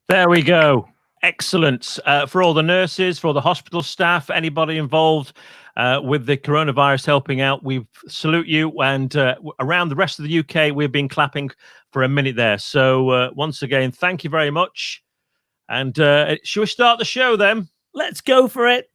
There we go. Excellent. For all the nurses, for all the hospital staff, anybody involved with the coronavirus helping out, we salute you. And around the rest of the UK, we've been clapping for a minute there. So once again, thank you very much. And shall we start the show then? Let's go for it.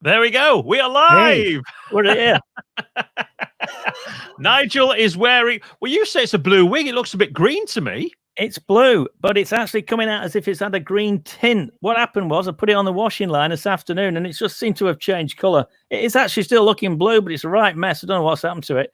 There we go. We are live. Hey, we're here. Nigel is wearing, well, you say it's a blue wig. It looks a bit green to me. It's blue, but it's actually coming out as if it's had a green tint. What happened was I put it on the washing line this afternoon and it just seemed to have changed colour. It is actually still looking blue, but it's a right mess. I don't know what's happened to it.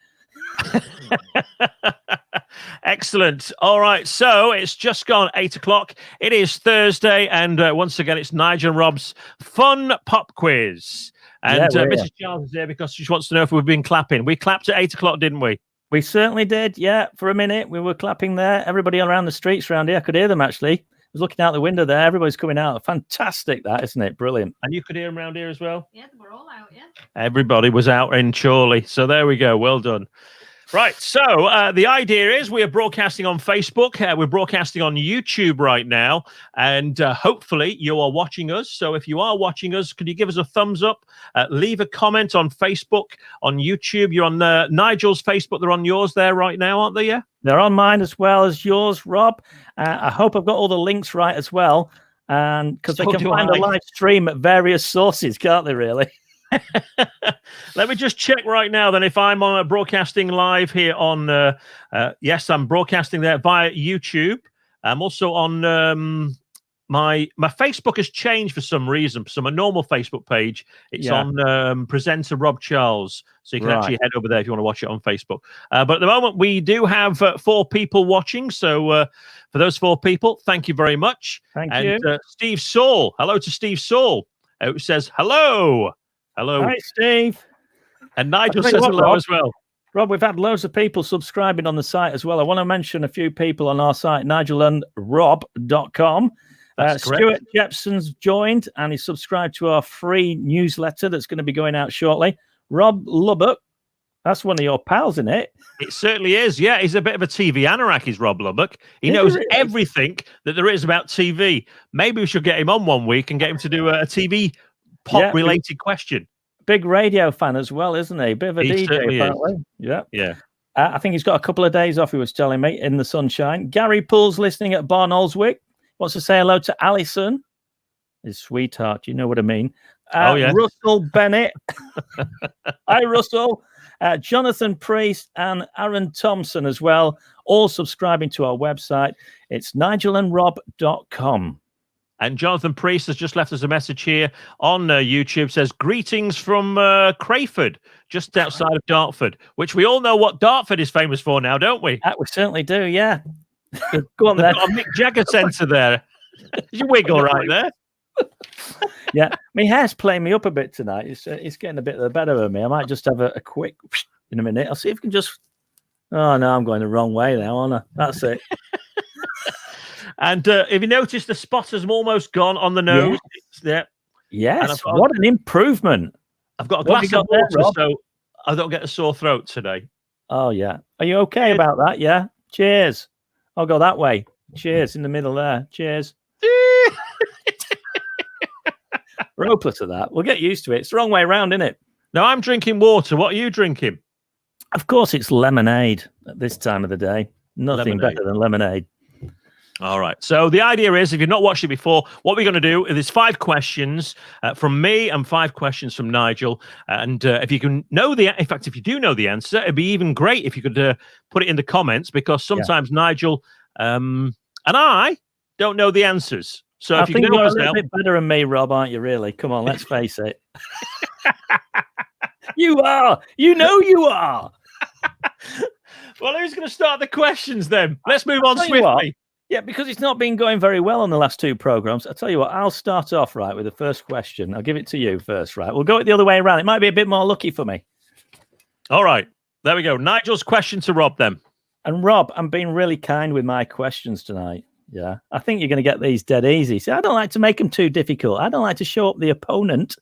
Excellent. All right. So it's just gone 8 o'clock. It is Thursday. And once again, it's Nigel and Rob's fun pop quiz. And Mrs. Charles is here because she wants to know if we've been clapping. We clapped at 8 o'clock, didn't we? We certainly did. Yeah. For a minute, we were clapping there. Everybody around the streets around here, I could hear them actually. I was looking out the window there. Everybody's coming out. Fantastic, that, isn't it? Brilliant. And you could hear them around here as well? Yeah, we're all out, yeah. Everybody was out in Chorley. So there we go. Well done. Right, so the idea is we are broadcasting on Facebook. We're broadcasting on YouTube right now, and hopefully you are watching us. So if you are watching us, could you give us a thumbs up? Leave a comment on Facebook, on YouTube. You're on Nigel's Facebook. They're on yours there right now, aren't they? Yeah, they're on mine as well as yours, Rob. I hope I've got all the links right as well, and because they can find a live stream at various sources, can't they? Really. Let me just check right now then if I'm on broadcasting live here on yes, I'm broadcasting there via YouTube. I'm also on my Facebook has changed for some reason. So my normal Facebook page, it's on presenter Rob Charles, so you can actually head over there if you want to watch it on Facebook. But at the moment we do have 4 people watching, so for those 4 people, thank you very much. Thank you. Steve Saul, hello to Steve Saul, who says hello. Hello. Hi, Steve. And Nigel says hello, Rob, as well. Rob, we've had loads of people subscribing on the site as well. I want to mention a few people on our site, nigelandrob.com. Stuart Jepson's joined and he's subscribed to our free newsletter that's going to be going out shortly. Rob Lubbock, that's one of your pals, isn't it? It certainly is. Yeah, he's a bit of a TV anorak, is Rob Lubbock. He knows everything that there is about TV. Maybe we should get him on one week and get him to do a TV pop-related question. Big radio fan as well, isn't he? Bit of a DJ, apparently. Yeah. Yeah. I think he's got a couple of days off, he was telling me, in the sunshine. Gary Poole's listening at Barnoldswick. Wants to say hello to Alison, his sweetheart. You know what I mean. Russell Bennett. Hi, Russell. Jonathan Priest and Aaron Thompson as well, all subscribing to our website. It's nigelandrob.com. And Jonathan Priest has just left us a message here on YouTube. Says, greetings from Crayford, just outside of Dartford, which we all know what Dartford is famous for now, don't we? We certainly do, yeah. Go on, there. Got a Mick Jagger centre there. Is your wig all right there? Yeah, my hair's playing me up a bit tonight. It's getting a bit better of me. I might just have a quick in a minute. I'll see if we can just... Oh, no, I'm going the wrong way now, aren't I? That's it. And if you notice, the spot has almost gone on the nose. Yes, what an improvement. I've got a glass of water, so I don't get a sore throat today. Oh, yeah. Are you okay about that? Yeah. Cheers. I'll go that way. Cheers in the middle there. Cheers. We're hopeless at that. We'll get used to it. It's the wrong way around, isn't it? Now, I'm drinking water. What are you drinking? Of course, it's lemonade at this time of the day. Nothing better than lemonade. All right. So the idea is, if you've not watched it before, what we're going to do is 5 questions from me and 5 questions from Nigel. And if you can know in fact, if you do know the answer, it'd be even great if you could put it in the comments, because sometimes Nigel and I don't know the answers. So if you think can you're a little bit better than me, Rob, aren't you? Really? Come on, let's face it. You are. You know you are. Well, who's going to start the questions then? Let's move on swiftly. Yeah, because it's not been going very well on the last two programs. I'll tell you what, I'll start off, right, with the first question. I'll give it to you first, right? We'll go it the other way around. It might be a bit more lucky for me. All right. There we go. Nigel's question to Rob then. And Rob, I'm being really kind with my questions tonight. Yeah. I think you're going to get these dead easy. See, I don't like to make them too difficult. I don't like to show up the opponent.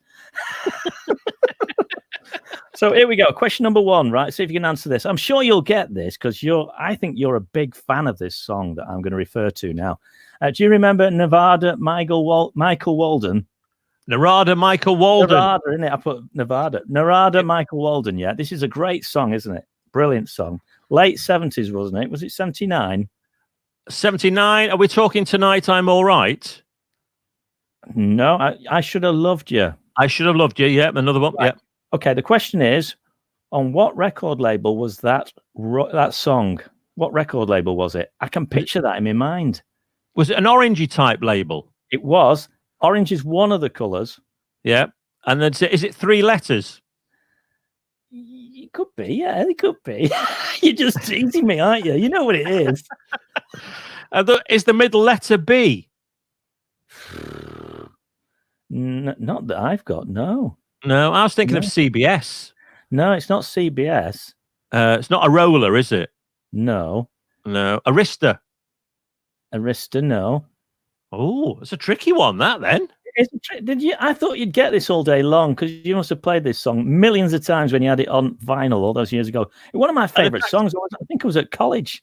So here we go. Question number one, right? See if you can answer this. I'm sure you'll get this because I think you're a big fan of this song that I'm going to refer to now. Do you remember Nevada Michael Walden? Narada Michael Walden. Nevada, isn't it? I put Nevada. Narada Michael Walden, yeah. This is a great song, isn't it? Brilliant song. Late 70s, wasn't it? Was it 79? 79. Are we talking Tonight I'm All Right? No, I Should Have Loved You. I Should Have Loved You, yeah. Another one, right. Yeah. Okay, the question is, on what record label was that song? What record label was it? I can picture that in my mind. Was it an orangey type label? It was. Orange is one of the colours. Yeah. And then is it 3 letters? It could be, yeah, it could be. You're just teasing me, aren't you? You know what it is. Is the middle letter B? Not that I've got, no. No, I was thinking of CBS. No, it's not CBS. It's not a roller, is it? No. No. Arista. Arista, no. Oh, it's a tricky one, that then. Did you? I thought you'd get this all day long because you must have played this song millions of times when you had it on vinyl all those years ago. One of my favourite songs. I think I was at college.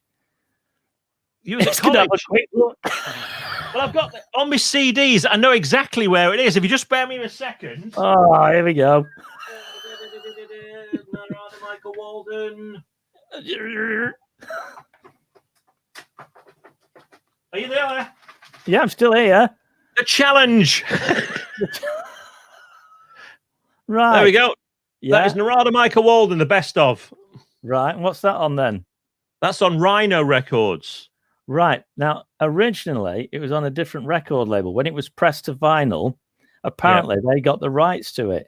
You was at college? Well, I've got on my CDs. I know exactly where it is. If you just bear me a second. Oh, here we go. Michael Walden. Are you there? Yeah, I'm still here. The challenge. Right. There we go. Yeah. That is Narada Michael Walden, the best of. Right. And what's that on then? That's on Rhino Records. Right. Now, originally, it was on a different record label. When it was pressed to vinyl, apparently they got the rights to it.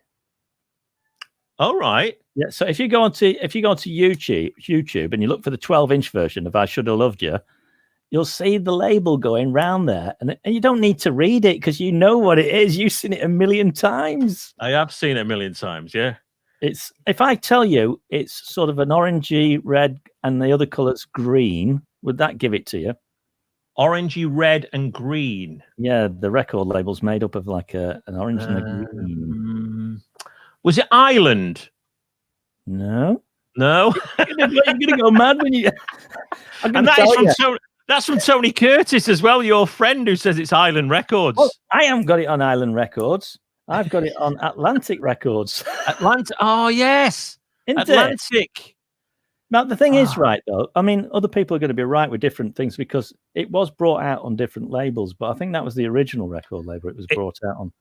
All right. Yeah. So if you go onto YouTube and you look for the 12-inch version of I Should Have Loved You, you'll see the label going round there, and you don't need to read it because you know what it is. You've seen it a million times. I have seen it a million times. Yeah. If I tell you it's sort of an orangey red and the other colour's green, would that give it to you? Orangey red and green. Yeah, the record label's made up of like an orange and a green. Was it Island? No. No. You're gonna go mad when you. And that's from Tony Curtis as well, your friend who says it's Island Records. Oh, I haven't got it on Island Records. I've got it on Atlantic Records. Atlantic. Oh yes, Atlantic. Now, the thing is, right, though, I mean, other people are going to be right with different things because it was brought out on different labels, but I think that was the original record label it was brought out on.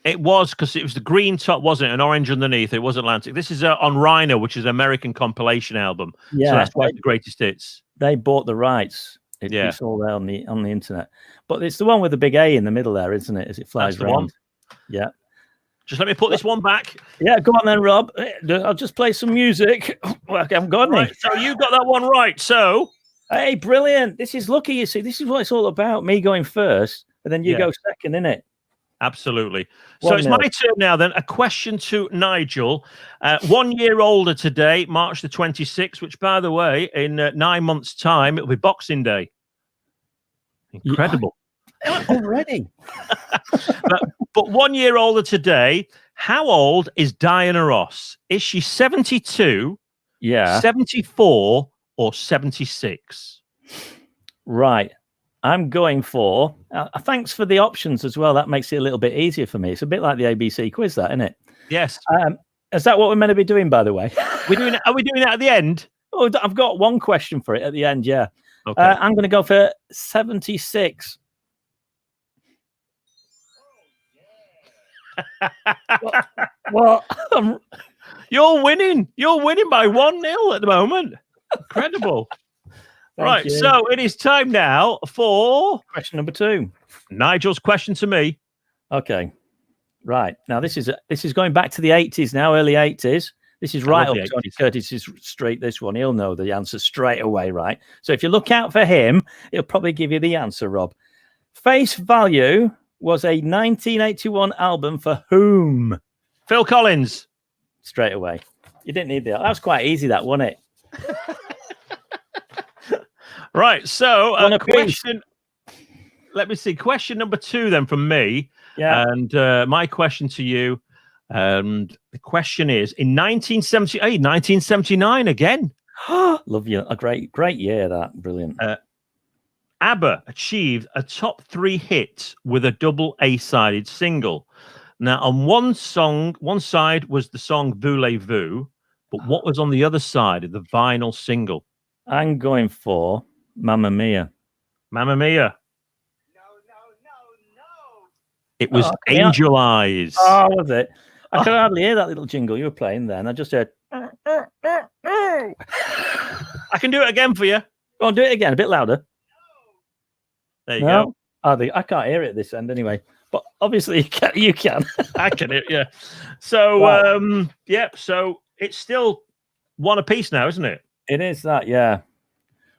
It was because it was the green top, wasn't it? An orange underneath. It was Atlantic. This is on Rhino, which is an American compilation album. Yeah. So that's why it's the greatest hits. They bought the rights. It's all there on the internet. But it's the one with the big A in the middle there, isn't it? As it flies around. Yeah. Just let me put this one back. Yeah, go on then, Rob. I'll just play some music. Well, I haven't got any. Right, so you got that one right. So, hey, brilliant. This is lucky, you see. This is what it's all about. Me going first, and then you go second, innit? Absolutely. So it's my turn now then. A question to Nigel. 1 year older today, March the 26th, which, by the way, in 9 months' time, it'll be Boxing Day. Incredible. Already. But 1 year older today, how old is Diana Ross? Is she 72, 74, or 76? Right. I'm going for... thanks for the options as well. That makes it a little bit easier for me. It's a bit like the ABC quiz, that, isn't it? Yes. Is that what we're meant to be doing, by the way? Are we doing that at the end? Oh, I've got one question for it at the end, yeah. Okay. I'm going to go for 76. Well, you're winning. You're winning by 1-0 at the moment. Incredible. Right, you. So it is time now for question number 2. Nigel's question to me. Okay. Right. Now this is going back to the 80s now, early 80s. This is right up Tony Curtis's street, this one. He'll know the answer straight away, right? So if you look out for him, he'll probably give you the answer, Rob. Face Value was a 1981 album for whom? Phil Collins. Straight away. You didn't need that. That was quite easy, that, wasn't it? Right. So, question. Let me see. Question number 2 then from me. Yeah. And my question to you. And the question is, in 1978, 1979 again. Love you. A great year, that. Brilliant. ABBA achieved a top 3 hit with a double A-sided single. Now, on one side was the song Voulez-Vous, but what was on the other side of the vinyl single? I'm going for Mamma Mia. Mamma Mia. No. It was Angel Eyes. Oh, was it? I could hardly hear that little jingle you were playing then. I just heard. I can do it again for you. Go on, do it again, a bit louder. There you go. I can't hear it at this end anyway. But obviously you can. I can hear it, yeah. So, wow. So it's still 1 apiece now, isn't it? It is that, yeah.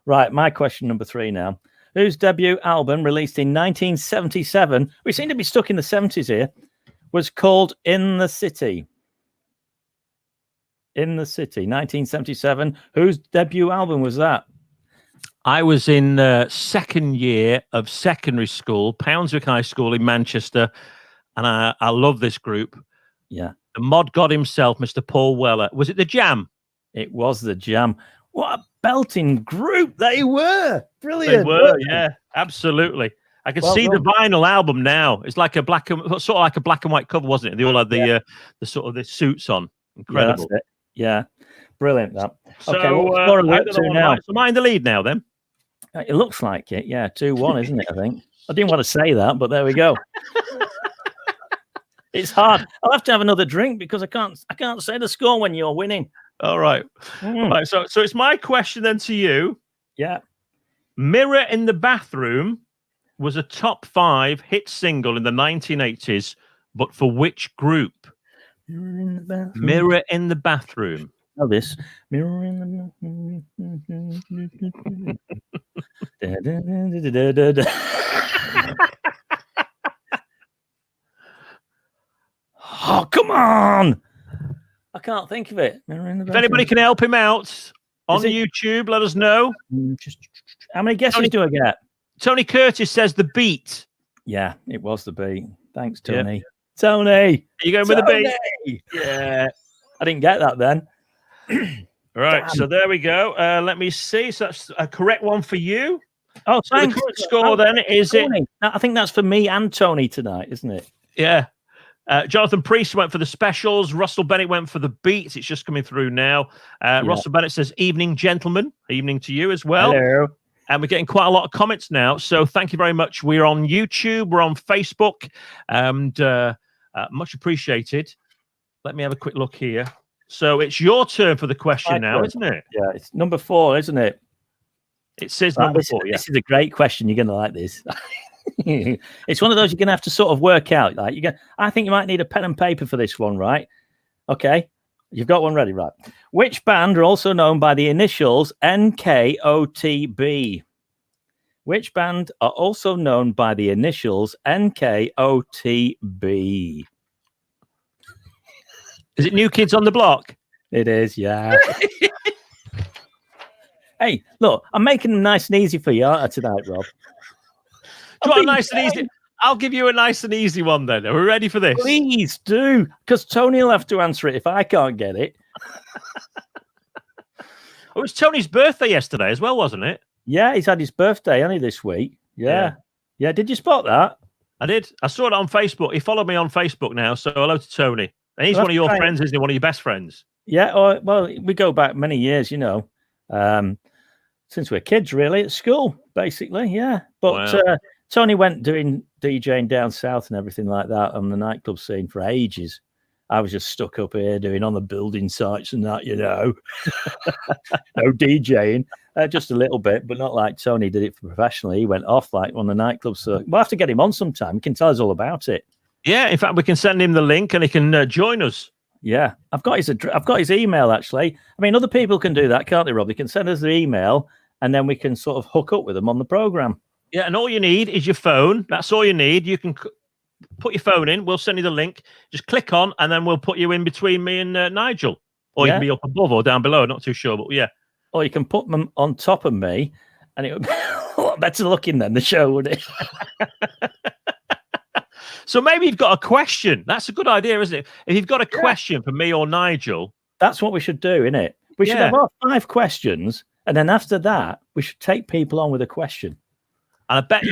Right, my question number 3 now. Whose debut album, released in 1977, we seem to be stuck in the 70s here, was called In the City? In the City, 1977. Whose debut album was that? I was in second year of secondary school, Poundswick High School in Manchester, and I love this group. Yeah. The mod god himself, Mr. Paul Weller. Was it the Jam? It was the Jam. What a belting group they were. Brilliant. They were, yeah, absolutely. I can see the vinyl album now. It's like a black and white cover, wasn't it? They all had the sort of the suits on. Incredible. Yeah, that's it. Yeah. Brilliant, that. So, okay, now? So am I in the lead now, then? It looks like it, yeah. 2-1, isn't it, I think? I didn't want to say that, but there we go. It's hard. I'll have to have another drink because I can't say the score when you're winning. All right. Right, so it's my question then to you. Yeah. Mirror in the Bathroom was a top 5 hit single in the 1980s, but for which group? Mirror in the Bathroom. Mirror in the Bathroom. Oh, this. Mirror in the Oh, come on! I can't think of it. If anybody can help him out on YouTube, let us know. How many guesses do I get? Tony Curtis says The Beat. Yeah, it was The Beat. Thanks, Tony. Yeah. Tony! Are you going with The Beat? Yeah. I didn't get that then. Right, so there we go. Let me see. So that's a correct one for you. Oh, so the current score then is Tony. I think that's for me and Tony tonight, isn't it? Yeah. Jonathan Priest went for the specials. Russell Bennett went for the beats. It's just coming through now. Russell Bennett says, evening, gentlemen. Evening to you as well. Hello. And we're getting quite a lot of comments now. So thank you very much. We're on YouTube. We're on Facebook. And much appreciated. Let me have a quick look here. So it's your turn for the question now, isn't it? Yeah, it's number 4, isn't it? It says number 4, yeah. This is a great question. You're going to like this. It's one of those you're going to have to sort of work out. Like I think you might need a pen and paper for this one, right? Okay, you've got one ready, right? Which band are also known by the initials NKOTB? Which band are also known by the initials NKOTB? Is it New Kids on the Block? It is, yeah. Hey, look, I'm making them nice and easy for you tonight, Rob. Do you want a nice and easy? I'll give you a nice and easy one then. Are we ready for this? Please do, because Tony will have to answer it if I can't get it. It was Tony's birthday yesterday as well, wasn't it? Yeah, he's had his birthday only this week. Yeah. Did you spot that? I did. I saw it on Facebook. He followed me on Facebook now, so hello to Tony. And he's one of your friends, isn't he? One of your best friends. Yeah, well, we go back many years, you know. Since we're kids, really, at school, basically, yeah. But Tony went doing DJing down south and everything like that on the nightclub scene for ages. I was just stuck up here doing on the building sites and that, you know. No DJing, just a little bit, but not like Tony did it professionally. He went off like on the nightclub circuit. We'll have to get him on sometime. He can tell us all about it. Yeah, in fact, we can send him the link and he can join us. Yeah, I've got his email actually. I mean, other people can do that, can't they, Rob? They can send us their email, and then we can sort of hook up with them on the program. Yeah, and all you need is your phone. That's all you need. You can put your phone in. We'll send you the link. Just click on, and then we'll put you in between me and Nigel. Or you can be up above or down below. Not too sure, but yeah. Or you can put them on top of me, and it would be a lot better looking than the show, would it? So maybe you've got a question. That's a good idea, isn't it? If you've got a question for me or Nigel. That's what we should do, isn't it? We should have our 5 questions, and then after that, we should take people on with a question. And I bet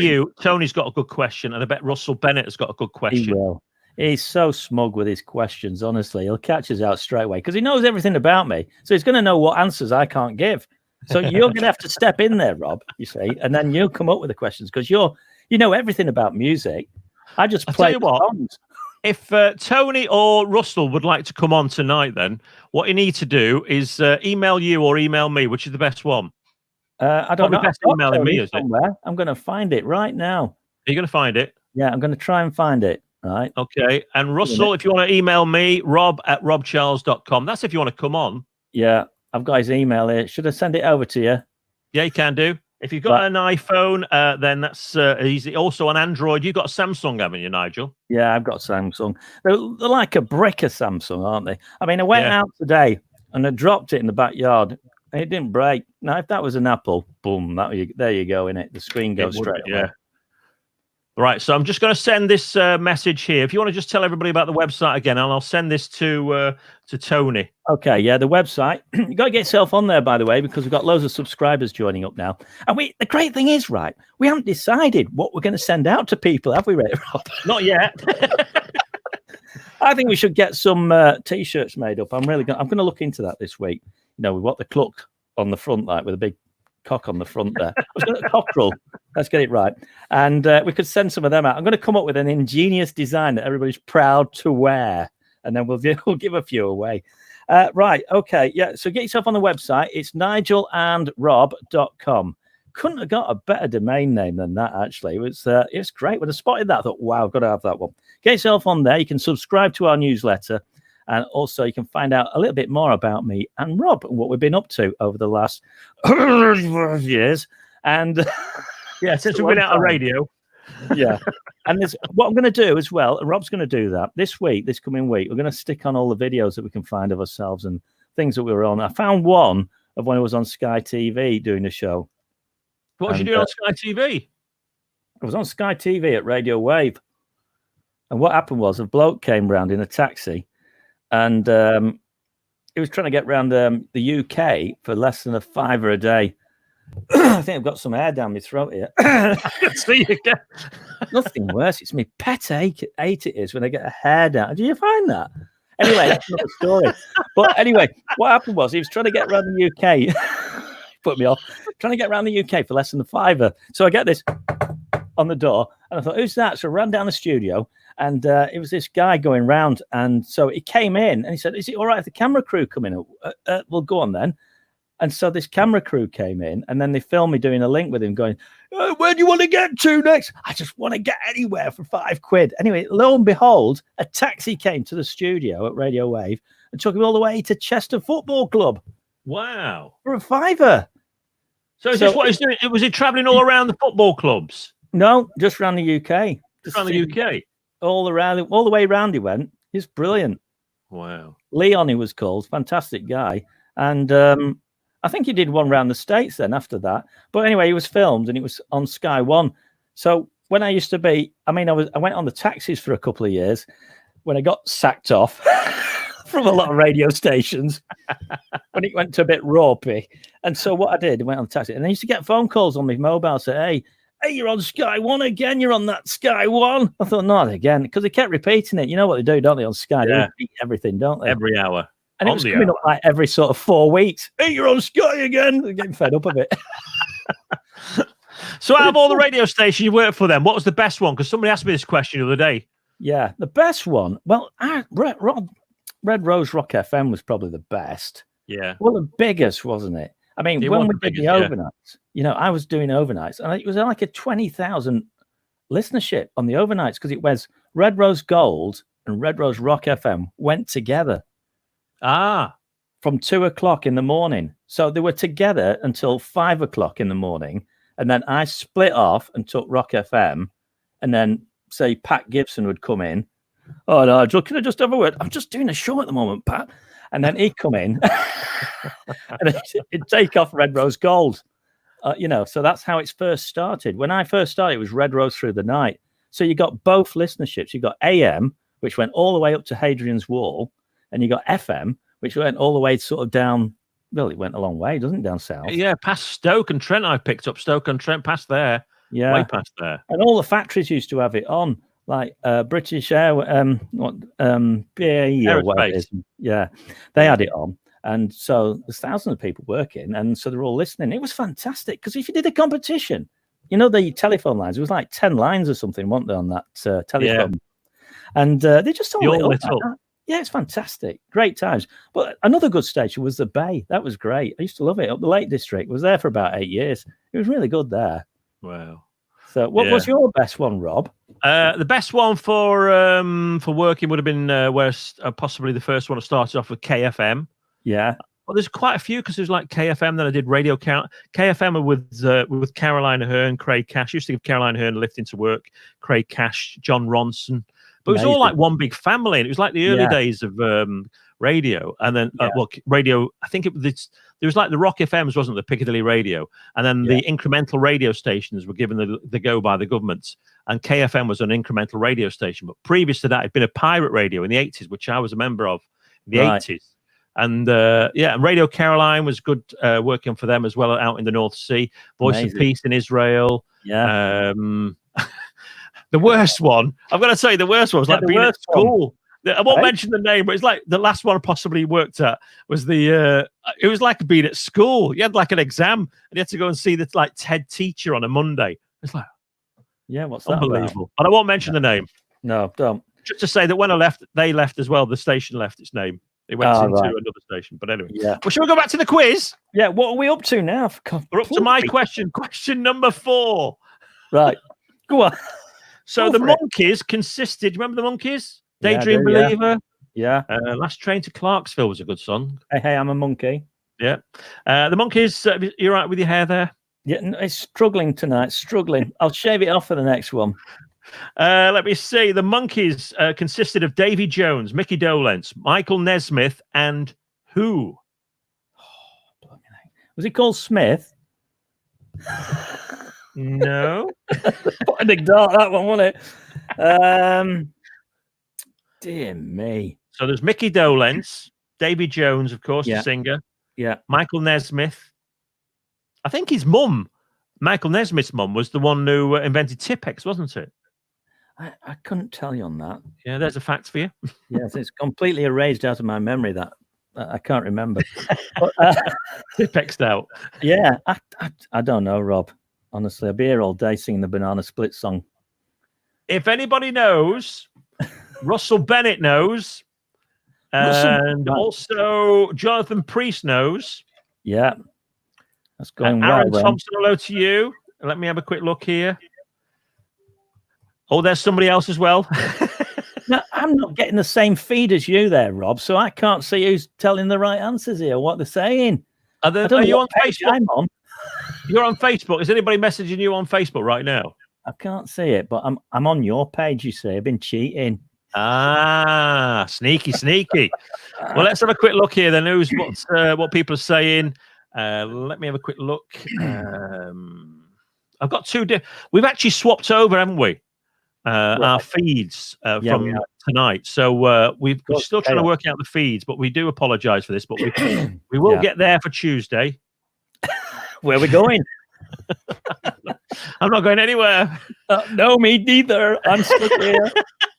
Tony's got a good question, and I bet Russell Bennett has got a good question. He will. He's so smug with his questions, honestly. He'll catch us out straight away because he knows everything about me. So he's going to know what answers I can't give. So you're going to have to step in there, Rob, you see, and then you'll come up with the questions because you know everything about music. I just play songs. If Tony or Russell would like to come on tonight, then what you need to do is email you or email me. Which is the best one? I don't know. Best emailing me, is somewhere. I'm going to find it right now. Are you going to find it? Yeah, I'm going to try and find it. Right. Okay. And Russell, if you want to email me, rob@robcharles.com. That's if you want to come on. Yeah, I've got his email here. Should I send it over to you? Yeah, you can do. If you've got an iPhone, then that's easy. Also on Android, you've got a Samsung, haven't you, Nigel? Yeah, I've got Samsung. They're like a brick of Samsung, aren't they? I mean, I went out today and I dropped it in the backyard. And it didn't break. Now, if that was an Apple, boom, there you go, innit? The screen goes straight away. Yeah. Right, so I'm just going to send this message here. If you want to just tell everybody about the website again, and I'll send this to Tony. Okay, yeah, the website. You got to get yourself on there, by the way, because we've got loads of subscribers joining up now. And the great thing is, right, we haven't decided what we're going to send out to people, have we, Rob? Not yet. I think we should get some T-shirts made up. I'm going to look into that this week. You know, with what the cluck on the front, like with a big cock on the front there. I was going to cockerel. Let's get it right. And we could send some of them out. I'm going to come up with an ingenious design that everybody's proud to wear. And then we'll give a few away. Right. Okay. Yeah. So get yourself on the website. It's nigelandrob.com. Couldn't have got a better domain name than that, actually. It was great. When I spotted that, I thought, wow, I've got to have that one. Get yourself on there. You can subscribe to our newsletter. And also you can find out a little bit more about me and Rob and what we've been up to over the last years. And yeah, since we've been out of radio. Yeah. And what I'm going to do as well, and Rob's going to do that this coming week, we're going to stick on all the videos that we can find of ourselves and things that we were on. I found one of when I was on Sky TV doing a show. What was you doing on Sky TV? I was on Sky TV at Radio Wave. And what happened was a bloke came round in a taxi. And he was trying to get around the UK for less than $5 a day. I think I've got some hair down my throat here. See you again. Nothing worse. It's my pet ache it is when I get a hair down. Do you find that? Anyway, that's another story. But anyway, what happened was he was trying to get around the UK. Put me off. Trying to get around the UK for less than $5. So I get this on the door, and I thought, who's that? So I ran down the studio. And it was this guy going round. And so he came in and he said, is it all right if the camera crew come in? Well, go on then. And so this camera crew came in and then they filmed me doing a link with him going, where do you want to get to next? I just want to get anywhere for £5. Anyway, lo and behold, a taxi came to the studio at Radio Wave and took him all the way to Chester Football Club. Wow. For £5. So is this what he's doing? Was he travelling all around the football clubs? No, just around the UK. Just around the UK? All the way around he went. He's brilliant. Wow. Leon, he was called. Fantastic guy. And I think he did one around the States then after that. But anyway, he was filmed and it was on Sky One. So when I used to be, I went on the taxis for a couple of years when I got sacked off from a lot of radio stations when it went to a bit ropey. And so what I did, I went on the taxi and I used to get phone calls on my mobile saying, hey, you're on Sky One again. You're on that Sky One. I thought, not again, because they kept repeating it. You know what they do, don't they, on Sky? Yeah. They repeat everything, don't they? Every hour. And it was coming up like every sort of 4 weeks. Hey, you're on Sky again. They're getting fed up of it. So out of all the radio stations you worked for them, what was the best one? Because somebody asked me this question the other day. Yeah, the best one. Well, Red Rose Rock FM was probably the best. Yeah. Well, the biggest, wasn't it? I mean, when we did the overnights, you know, I was doing overnights, and it was like a 20,000 listenership on the overnights because it was Red Rose Gold and Red Rose Rock FM went together. From 2 o'clock in the morning. So they were together until 5 o'clock in the morning. And then I split off and took Rock FM. And then, say, Pat Gibson would come in. Oh, Nigel, can I just have a word? I'm just doing a show at the moment, Pat. And then he'd come in and he'd take off Red Rose Gold. So that's how it's first started. When I first started, it was Red Rose Through the Night. So you got both listenerships. You got AM, which went all the way up to Hadrian's Wall, and you got FM, which went all the way sort of down. Well, it went a long way, doesn't it, down south? Yeah, past Stoke and Trent. I picked up Stoke and Trent past there. Yeah, way past there. And all the factories used to have it on, like British Air, BAE or whatever it is. Yeah, they had it on. And so there's thousands of people working, and so they're all listening. It was fantastic because if you did a competition, the telephone lines, it was like 10 lines or something, weren't they, on that telephone? Yeah. And they just all lit up. Yeah, it's fantastic. Great times. But another good station was the Bay. That was great. I used to love it. Up the Lake District. I was there for about 8 years. It was really good there. Wow. So what was your best one, Rob? The best one for working would have been possibly the first one that started off with KFM. Yeah. Well, there's quite a few because there's like KFM. Then I did Radio KFM with Caroline Aherne, Craig Cash. I used to give Caroline Aherne a lift into work. Craig Cash, John Ronson. But it was all like one big family. And it was like the early days of radio. And then, radio, I think there was like the Rock FMs, wasn't the Piccadilly Radio. And then the incremental radio stations were given the go by the government. And KFM was an incremental radio station. But previous to that, it'd been a pirate radio in the 80s, which I was a member of in the 80s. And Radio Caroline was good working for them as well out in the North Sea. Voice of Peace in Israel. Yeah. The worst one, I've got to say, the worst one was like being at school. I won't mention the name, but it's like the last one I possibly worked at was it was like being at school. You had like an exam and you had to go and see the like TED teacher on a Monday. It's like, what's that unbelievable. But I won't mention the name. No, don't. Just to say that when I left, they left as well. The station left its name. It went into another station. But anyway, well, shall we go back to the quiz? Yeah, what are we up to now? We're up to my question. Question number 4. Right. Go on. So the Monkeys consisted, remember the Monkeys? Daydream Believer. Yeah. Last Train to Clarksville was a good song. Hey, I'm a monkey. Yeah. The Monkeys, you all right with your hair there? Yeah, it's struggling tonight, struggling. I'll shave it off for the next one. Let me see. The Monkeys consisted of Davy Jones, Mickey Dolenz, Michael Nesmith, and who? Was he called Smith? No. What a big dart that one, wasn't it? Dear me. So there's Mickey Dolenz, Davy Jones, of course, the singer. Yeah. Michael Nesmith. I think his mum, Michael Nesmith's mum, was the one who invented Tipex, wasn't it? I couldn't tell you on that. Yeah, there's a fact for you. Yes, it's completely erased out of my memory that I can't remember. But, Tipexed out. Yeah, I don't know, Rob. Honestly, I'll be here all day singing the Banana Split song. If anybody knows, Russell Bennett knows, and also Jonathan Priest knows. Yeah, that's going well. Aaron Thompson, hello to you. Let me have a quick look here. Oh, there's somebody else as well. No, I'm not getting the same feed as you there, Rob, so I can't see who's telling the right answers here, what they're saying. Are you on Facebook? I'm on. You're on Facebook. Is anybody messaging you on Facebook right now? I can't see it, but I'm on your page, you see. I've been cheating. Ah, sneaky. Well, let's have a quick look here then. What people are saying. Let me have a quick look. I've got we've actually swapped over, haven't we? Our feeds from tonight. So we're still trying to work out the feeds, but we do apologize for this, but we will get there for Tuesday. Where are we going? I'm not going anywhere. No, me neither. I'm stuck here.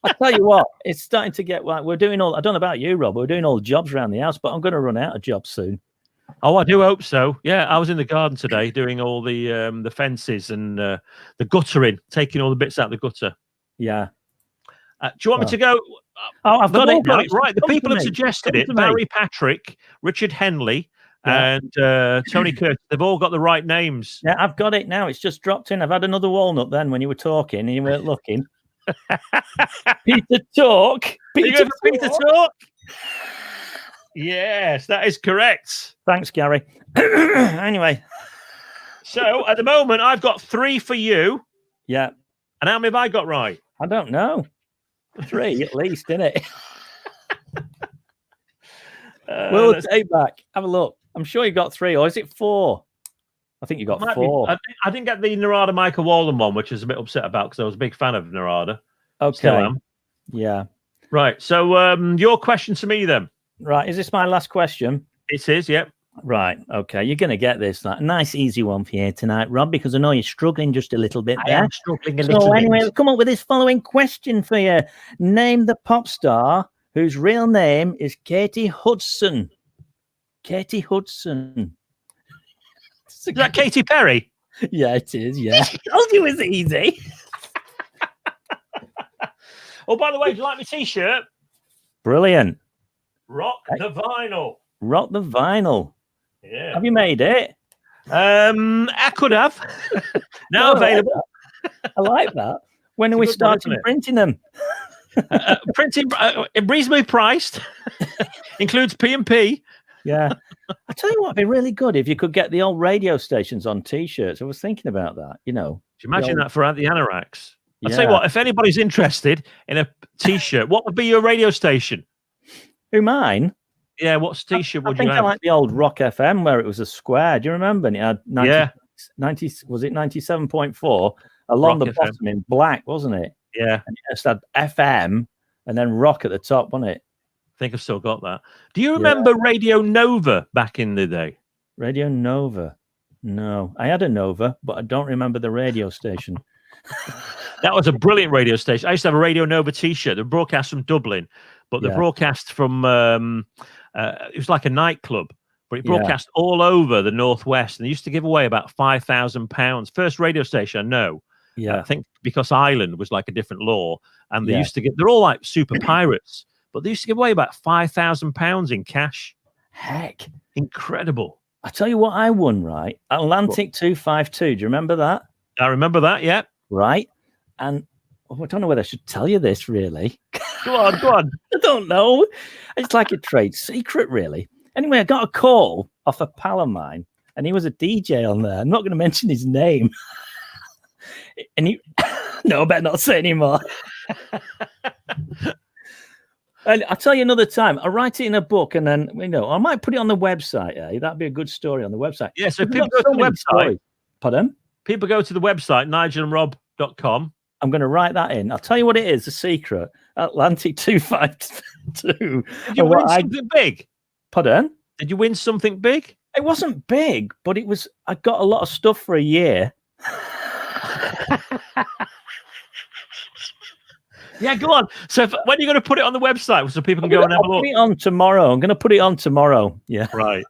I tell you what, it's starting to get like we're doing all. I don't know about you, Rob. We're doing all the jobs around the house, but I'm going to run out of jobs soon. Oh, I do hope so. Yeah, I was in the garden today doing all the fences and the guttering, taking all the bits out of the gutter. Yeah. Do you want me to go? I've got it. Right, the people have suggested it. Barry Patrick, Richard Henley, and Tony Curtis. They've all got the right names. Yeah, I've got it now. It's just dropped in. I've had another walnut then when you were talking and you weren't looking. Peter Talk. Peter Talk. Yes, that is correct. Thanks, Gary. Anyway. So at the moment, I've got 3 for you. Yeah. And how many have I got right? I don't know. 3 at least, innit? We'll take back. Have a look. I'm sure you got 3, or is it 4? I think you got 4. I didn't get the Narada Michael Walden one, which I was a bit upset about because I was a big fan of Narada. Okay. Still am. Yeah. Right. So your question to me then. Right. Is this my last question? It is, yep. Right. Okay. You're going to get this. That nice, easy one for you tonight, Rob, because I know you're struggling just a little bit there. I am struggling a little bit. So anyway, we'll come up with this following question for you. Name the pop star whose real name is Katie Hudson. Katie Hudson. Is that Katy Perry? Yeah, it is. Yeah. I told you it was easy. Oh, by the way, do you like my T-shirt? Brilliant. Rock the vinyl. Rock the vinyl. Yeah. Have you made it? I could have. Now available. I like that. When are we starting printing them? Printing reasonably priced. Includes P&P. Yeah. I tell you what, it'd be really good if you could get the old radio stations on T-shirts. I was thinking about that, you know. Do you imagine that for the anoraks? I'll tell you what, if anybody's interested in a T-shirt, what would be your radio station? Who, mine? Yeah, what T-shirt would you have? I think I like the old Rock FM where it was a square. Do you remember? And it had 90, was it 97.4 along Rock the bottom FM. In black, wasn't it? Yeah. And it just had FM and then Rock at the top, wasn't it? I think I've still got that. Do you remember Radio Nova back in the day? Radio Nova? No. I had a Nova, but I don't remember the radio station. That was a brilliant radio station. I used to have a Radio Nova T-shirt. They broadcast from Dublin, but the broadcast from it was like a nightclub, but it broadcast all over the Northwest, and they used to give away about £5,000. First radio station I know. Yeah, I think because Ireland was like a different law, and they used to get. They're all like super pirates, but they used to give away about £5,000 in cash. Heck, incredible! I tell you what, I won, right? Atlantic 252. Do you remember that? I remember that. Yeah. Right. And I don't know whether I should tell you this, really. Go on. I don't know. It's like a trade secret, really. Anyway, I got a call off a pal of mine, and he was a DJ on there. I'm not going to mention his name. And he... No, I better not say anymore. And I'll tell you another time. I'll write it in a book, and then, I might put it on the website. That'd be a good story on the website. Yeah, so people go to the website. Stories. Pardon? People go to the website, nigelandrob.com. I'm going to write that in. I'll tell you what it is, the secret. Atlantic 252. Did you win something big? Pardon? Did you win something big? It wasn't big, but it was. I got a lot of stuff for a year. Yeah, go on. So when are you going to put it on the website so people can go and have a look? I'll put it on tomorrow. I'm going to put it on tomorrow. Yeah. Right.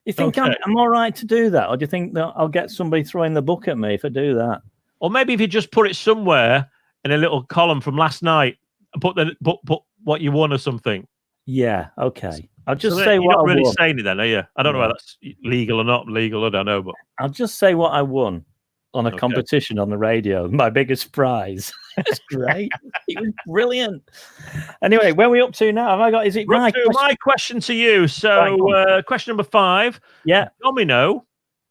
You think I'm all right to do that? Or do you think that I'll get somebody throwing the book at me if I do that? Or maybe if you just put it somewhere in a little column from last night and put what you won or something. Yeah, okay. I'll just say what I won. You're not really saying it then, are you? I don't know whether that's legal or not legal. I don't know, but I'll just say what I won on a competition on the radio. My biggest prize. It's great. It was brilliant. Anyway, where are we up to now? Have I got? Is it my question to you? So, question number 5. Yeah, Domino.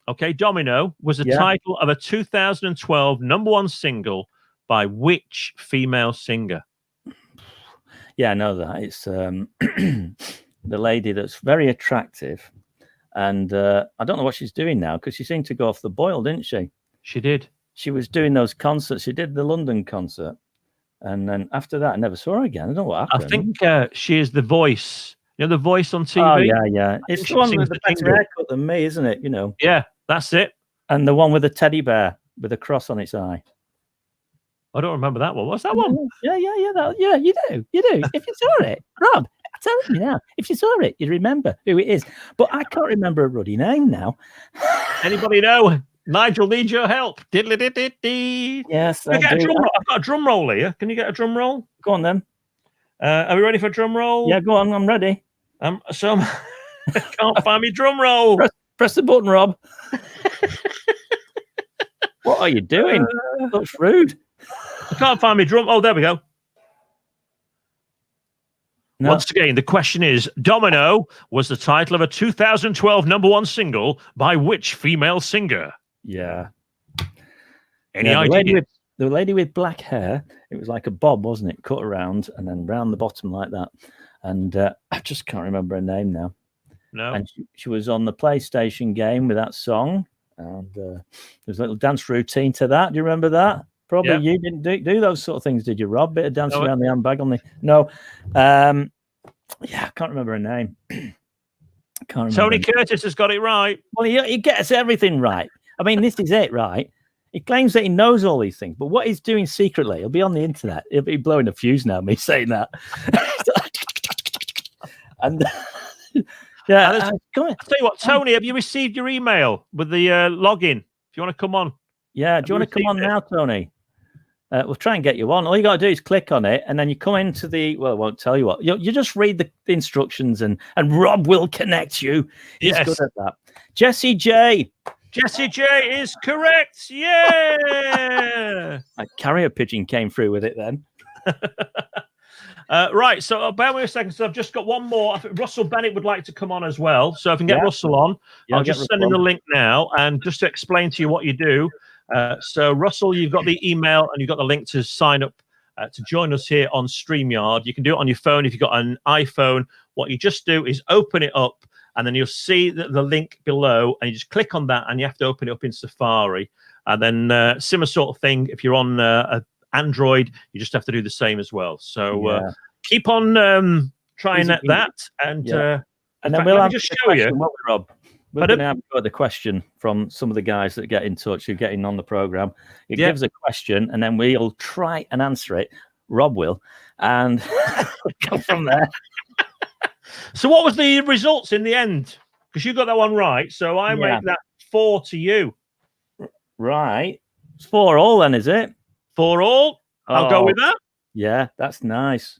Okay, Domino was the title of a 2012 #1 single by which female singer? Yeah, I know that. It's the lady that's very attractive. And I don't know what she's doing now because she seemed to go off the boil, didn't she? She did. She was doing those concerts. She did the London concert. And then after that, I never saw her again. I don't know what happened. I think she is the voice. You know, the voice on TV? Oh, yeah. It's the one with the better haircut than me, isn't it? Yeah, that's it. And the one with the teddy bear with a cross on its eye. I don't remember that one. What's that one? Yeah, you do. If you saw it, Rob, I'm telling you now, if you saw it, you'd remember who it is. But I can't remember a ruddy name now. Anybody know? Nigel needs your help. Diddly-dee-dee-dee. Yes, I've got a drum roll here. Can you get a drum roll? Go on then. Are we ready for a drum roll? Yeah, go on. I'm ready. I can't find me drum roll. Press the button, Rob. What are you doing? Looks rude. I can't find me drum. Oh, there we go. No. Once again, the question is, Domino was the title of a 2012 #1 single by which female singer? Yeah. Any idea? The lady with black hair, it was like a bob, wasn't it? Cut around and then round the bottom like that. And I just can't remember her name now. No. And she was on the PlayStation game with that song. And there's a little dance routine to that. Do you remember that? Probably you didn't do those sort of things, did you, Rob? Bit of dancing around the handbag on the... No. I can't remember her name. Tony Curtis has got it right. Well, he gets everything right. I mean, this is it, right? He claims that he knows all these things, but what he's doing secretly, he'll be on the internet. He'll be blowing a fuse now, me saying that. And I'll tell you what, Tony, have you received your email with the login? If you want to come on. Yeah, do you want to come on now, Tony? We'll try and get you on. All you got to do is click on it, and then you come into the... Well, I won't tell you what. You just read the instructions, and Rob will connect you. He's good at that. Jesse J. Jesse J is correct. Yeah. A carrier pigeon came through with it then. Right, so bear with me a second. So I've just got one more. I think Russell Bennett would like to come on as well. So if I can get Russell on, I'll just send him the link now. And just to explain to you what you do. So Russell, you've got the email and you've got the link to sign up to join us here on StreamYard. You can do it on your phone if you've got an iPhone. What you just do is open it up, and then you'll see the link below, and you just click on that, and you have to open it up in Safari. And then similar sort of thing, if you're on Android, you just have to do the same as well. So keep on trying that. And then we'll have just show you, Rob. We're going to have the question from some of the guys that get in touch, who get in on the program. It gives a question, and then we'll try and answer it. Rob will, and go from there. So what was the results in the end? Because you got that one right. So I make that 4 to you. Right. It's 4-all then, is it? 4-all. I'll go with that. Yeah, that's nice.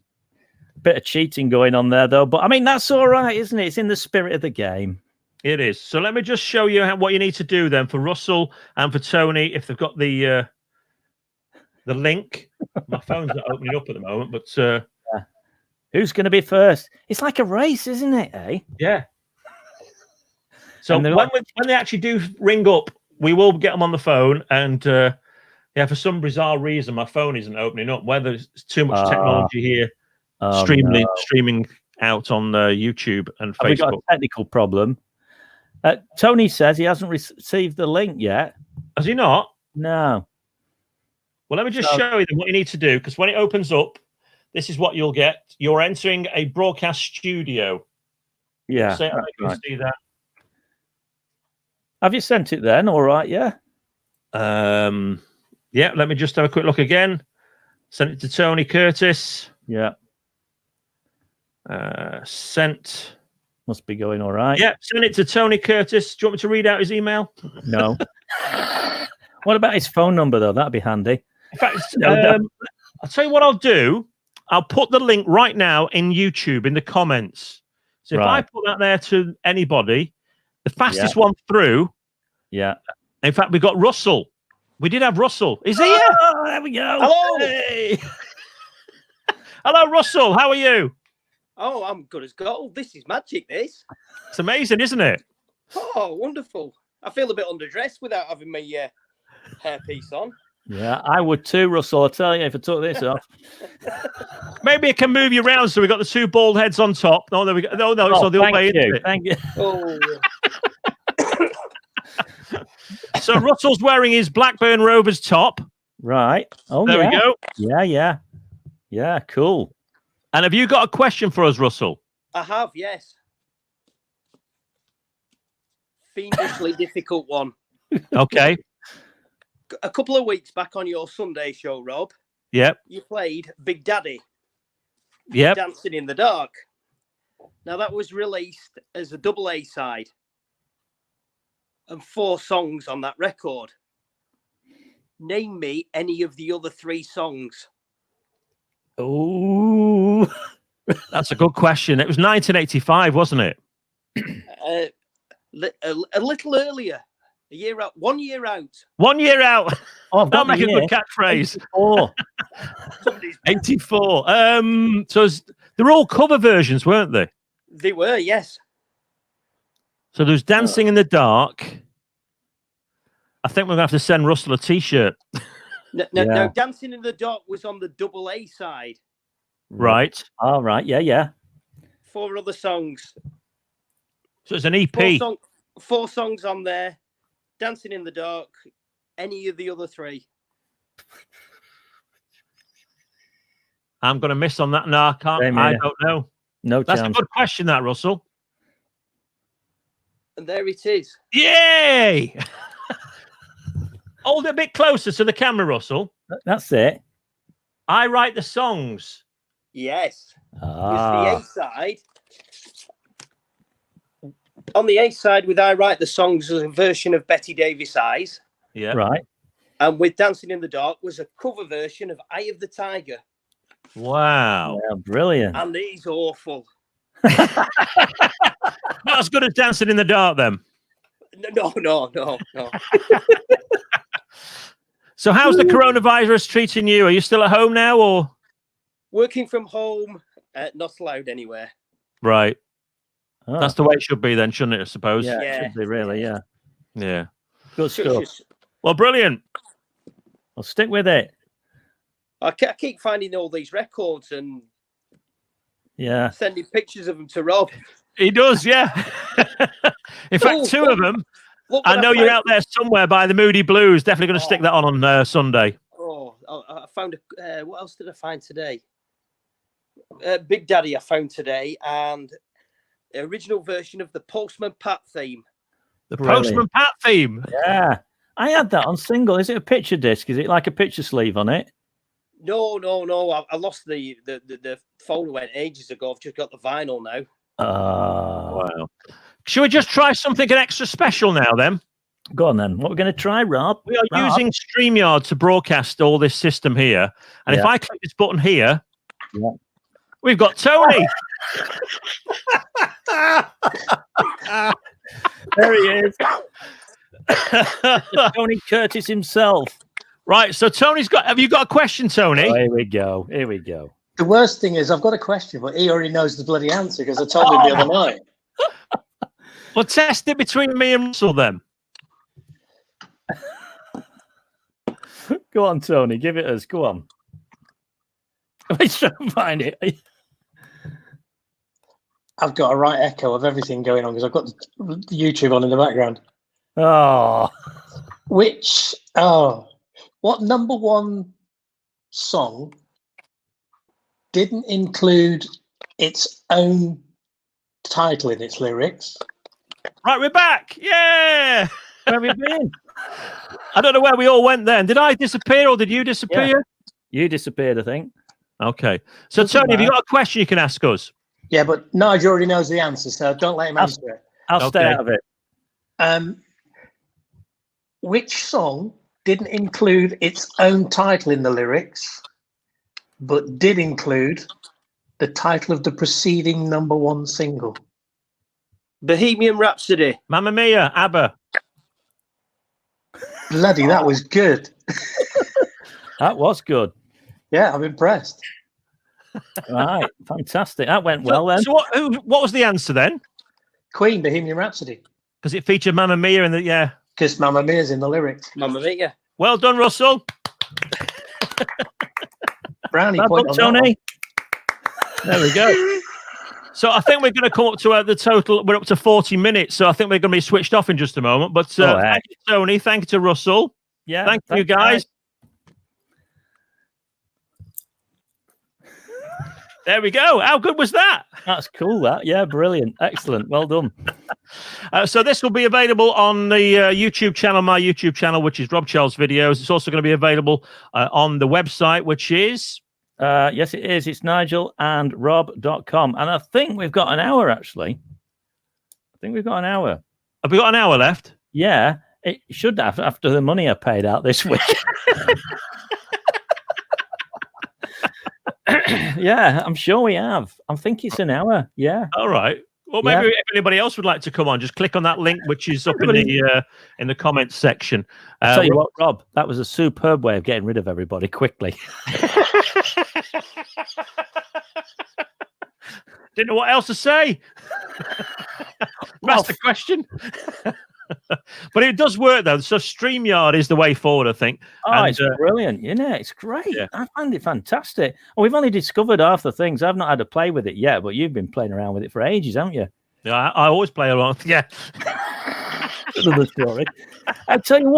Bit of cheating going on there, though. But, I mean, that's all right, isn't it? It's in the spirit of the game. It is. So let me just show you what you need to do then for Russell and for Tony, if they've got the link. My phone's not opening up at the moment, but... Who's going to be first? It's like a race, isn't it, eh? Yeah. So when they actually do ring up, we will get them on the phone. And for some bizarre reason, my phone isn't opening up. Whether it's too much technology here, streaming out on YouTube and Facebook. Have we got a technical problem? Tony says he hasn't received the link yet. Has he not? No. Well, let me just show you what you need to do, because when it opens up, this is what you'll get. You're entering a broadcast studio. Yeah. So I can see that. Have you sent it then? All right, yeah. Yeah, let me just have a quick look again. Sent it to Tony Curtis. Yeah. Sent. Must be going all right. Yeah, send it to Tony Curtis. Do you want me to read out his email? No. What about his phone number, though? That'd be handy. In fact, I'll tell you what I'll do. I'll put the link right now in YouTube in the comments. So if I put that there to anybody, the fastest one through. Yeah. In fact, we got Russell. We did have Russell. Is he here? Oh, there we go. Hello. Hey. Hello, Russell. How are you? Oh, I'm good as gold. This is magic, this. It's amazing, isn't it? Oh, wonderful. I feel a bit underdressed without having my hairpiece on. Yeah, I would too, Russell. I'll tell you, if I took this off. Maybe it can move you around, so we've got the two bald heads on top. No, there we go. No, it's on the other way. Thank you. Oh. So Russell's wearing his Blackburn Rovers top. Right. Oh, there we go. Yeah. Yeah, cool. And have you got a question for us, Russell? I have, yes. Fiendishly difficult one. Okay. A couple of weeks back on your Sunday show, Rob. Yep. You played Big Daddy. Yep. Dancing in the Dark. Now, that was released as a double A side. And 4 songs on that record. Name me any of the other 3 songs. Oh, that's a good question. It was 1985, wasn't it? A little earlier. A year out. 1 year out. 1 year out. Oh, that'll make a good catchphrase. 84. 84. So They're all cover versions, weren't they? They were, yes. So there's Dancing in the Dark. I think we're going to have to send Russell a T-shirt. No, Dancing in the Dark was on the double A side. Right. All right. Yeah. 4 other songs. So it's an EP. 4 songs on there. Dancing in the Dark. Any of the other 3. I'm going to miss on that. No, I can't. I don't know. No That's chance. a good question, that, Russell. And there it is. Yay! Hold it a bit closer to the camera, Russell. That's it. I write the songs. Yes. Ah. It's the A side. On the A side, with I Write the Songs, was a version of Betty Davis Eyes. Yeah. Right. And with Dancing in the Dark was a cover version of Eye of the Tiger. Wow. Yeah, brilliant. And he's awful. Not as good as Dancing in the Dark, then. No. So how's the coronavirus treating you? Are you still at home now, or? Working from home, not allowed anywhere. Right. Oh. That's the way it should be then, shouldn't it, I suppose? Yeah, Yeah. it should be really, yeah. Yeah. Good stuff. Well, brilliant. I'll stick with it. I keep finding all these records and sending pictures of them to Rob. He does, yeah. In fact, 2 of them. I know you're out there somewhere by the Moody Blues. Definitely going to stick that on Sunday. Oh, I found what else did I find today? Big Daddy I found today, and the original version of the Postman Pat theme. The Postman Pat theme? Yeah. I had that on single. Is it a picture disc? Is it like a picture sleeve on it? No. I lost the folder went ages ago. I've just got the vinyl now. Wow. Should we just try something extra special now, then? Go on, then. What we're going to try, Rob? We are using StreamYard to broadcast all this system here. And if I click this button here, we've got Tony. There he is. Tony Curtis himself. Right, so Tony's got... Have you got a question, Tony? Oh, here we go. The worst thing is I've got a question, but he already knows the bloody answer because I told him the other night. Well, test it between me and Russell, then. Go on, Tony. Give it us. Go on. Let's try and find it. I've got a right echo of everything going on because I've got the YouTube on in the background. Oh. What number 1 song didn't include its own title in its lyrics? Right, we're back. Yeah. Where have you been? I don't know where we all went then. Did I disappear or did you disappear? Yeah. You disappeared, I think. Okay. So, Tony, have you got a question you can ask us? Yeah, but Nigel already knows the answer, so don't let him answer it. I'll stay out of it. Which song didn't include its own title in the lyrics, but did include the title of the preceding number 1 single? Bohemian Rhapsody. Mamma Mia, ABBA. Bloody, that was good. That was good. Yeah, I'm impressed. Right, fantastic. That went well then. So what was the answer then? Queen, Bohemian Rhapsody. Because it featured Mamma Mia in the Because Mamma Mia's in the lyrics. Mamma Mia. Well done, Russell. Brownie Well point done, on Tony. There we go. So I think we're going to come up to the total. We're up to 40 minutes. So I think we're going to be switched off in just a moment. But thank you, Tony. Thank you to Russell. Yeah. Thank you, guys. There we go. How good was that? That's cool, that. Yeah, brilliant. Excellent. Well done. So this will be available on the YouTube channel, my YouTube channel, which is Rob Charles Videos. It's also going to be available on the website, which is... yes, it is. It's nigelandrob.com. And I think we've got an hour, actually. I think we've got an hour. Have we got an hour left? Yeah, it should have after the money I paid out this week. Yeah, I'm sure we have. I think it's an hour. Yeah. All right. Well, maybe if anybody else would like to come on, just click on that link, which is up in the comments section. I'll tell you what, Rob, that was a superb way of getting rid of everybody quickly. Didn't know what else to say. That's the question. But it does work though. So StreamYard is the way forward, I think. Oh, it's brilliant, isn't it? It's great. Yeah. I find it fantastic. Well, we've only discovered half the things. I've not had to play with it yet, but you've been playing around with it for ages, haven't you? Yeah, I always play around. Yeah. Another story. I tell you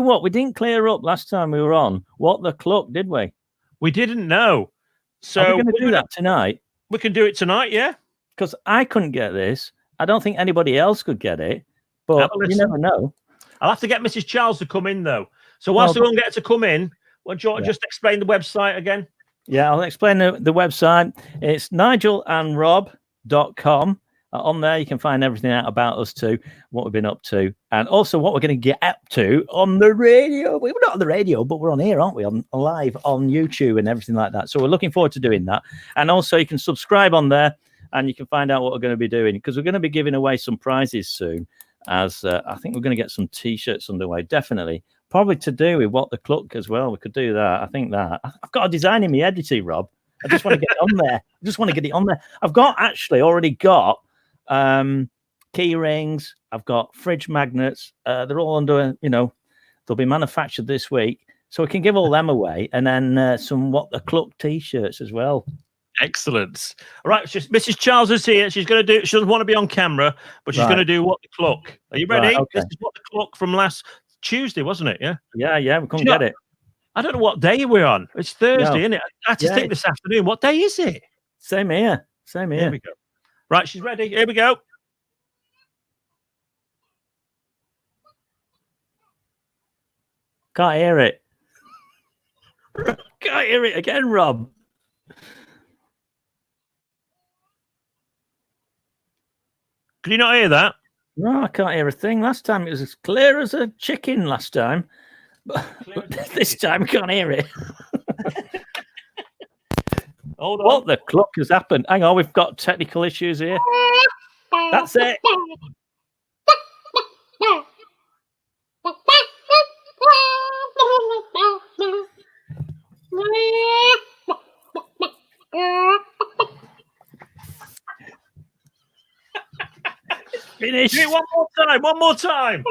what, we didn't clear up last time we were on what the cluck, did we? We didn't know. So we're going to do that tonight. We can do it tonight, yeah. Because I couldn't get this. I don't think anybody else could get it. But you never know. I'll have to get Mrs. Charles to come in, though. So whilst we won't get her to come in, do you want to just explain the website again? Yeah, I'll explain the website. It's nigelandrob.com. On there, you can find everything out about us too, what we've been up to, and also what we're going to get up to on the radio. We're not on the radio, but we're on here, aren't we? On live on YouTube and everything like that. So we're looking forward to doing that. And also, you can subscribe on there, and you can find out what we're going to be doing, because we're going to be giving away some prizes soon. As I think we're going to get some T-shirts underway, definitely. Probably to do with What the Cluck as well. We could do that. I think that. I've got a design in my head, you see, Rob. I just want to get it on there. I've already got key rings. I've got fridge magnets. They're all under, they'll be manufactured this week. So we can give all them away. And then some What the Cluck T-shirts as well. Excellent. All right, Mrs. Charles is here. She's going to do. She doesn't want to be on camera, but she's going to do What the Cluck. Are you ready? Right, okay. This is What the Cluck from last Tuesday, wasn't it? Yeah. Yeah. We couldn't get it. I don't know what day we're on. It's Thursday, isn't it? I had to think this afternoon. What day is it? Same here. Here we go. Right, she's ready. Here we go. Can't hear it. Can't hear it again, Rob. Can you not hear that? No, I can't hear a thing. Last time it was as clear as a chicken last time. But this time I can't hear it. Hold on. What the cluck has happened? Hang on, we've got technical issues here. That's it. Finish. Do it one more time.